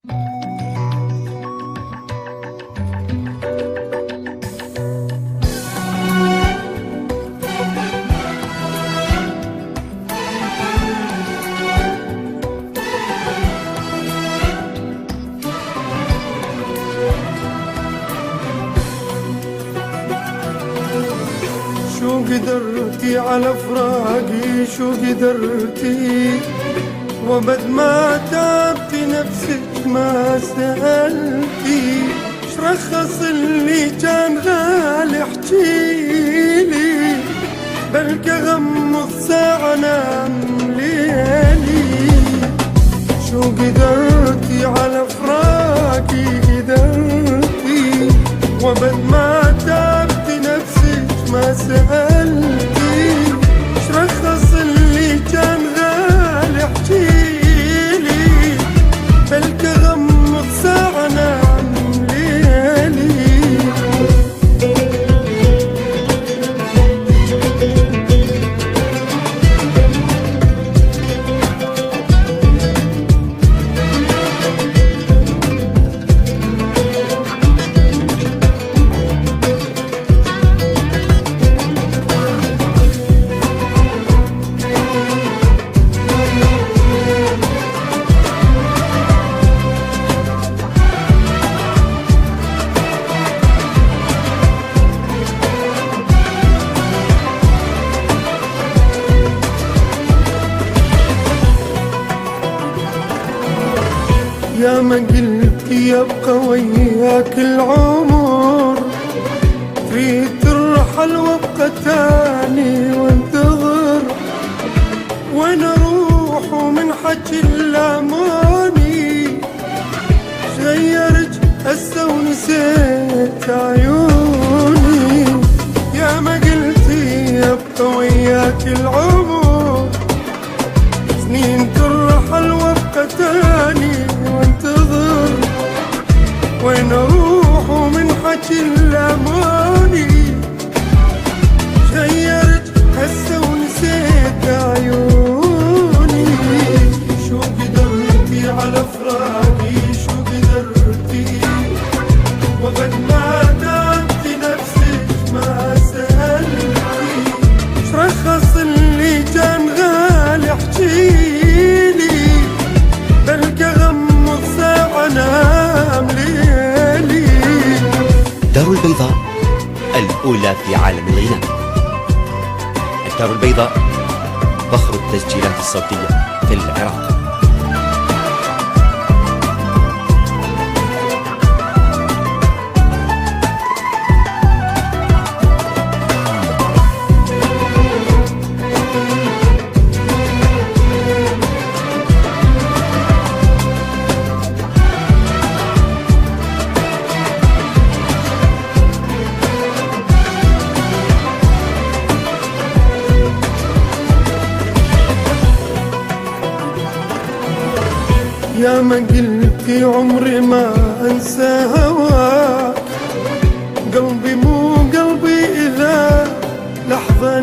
شو قدرتي على فراقي، شو قدرتي وبد ما تعبتي نفسك ما سألتي، شرخص اللي كان غالي احكيلي، بلكي غمض ساعة نام ليلي. شو قدرتي على فراقي، قدرتي وبد ما تعبتي نفسك ما سألتي، شرخص اللي كان غالي احكيلي، بلكي غمض ساعة نام ليلي. يا ما قلت يبقى وياك العمر، تريد ترحل وابقى تاني وانتظر، وين اروح ومن حكي اللاماني، شغيرت هسه ونسيت عيوني. يا ما قلتي يبقى وياك العمر، سنين ترحل وابقى تاني وانتظر، وين اروح ومن حكي الاماني، غيرت هسه ونسيت عيوني. شو قدرتي على فراقي، شو قدرتي وقد ما تعبتي نفسك ما سألتي، شرخص اللي كان غالي احكيلي، بلكي غمض ساعة نام ليلي. الدار البيضاء الأولى في عالم الغناء. الدار البيضاء فخر التسجيلات الصوتية في العراق. يا ما قلتي عمري ما انسى هواك، قلبي مو قلبي اذا لحظة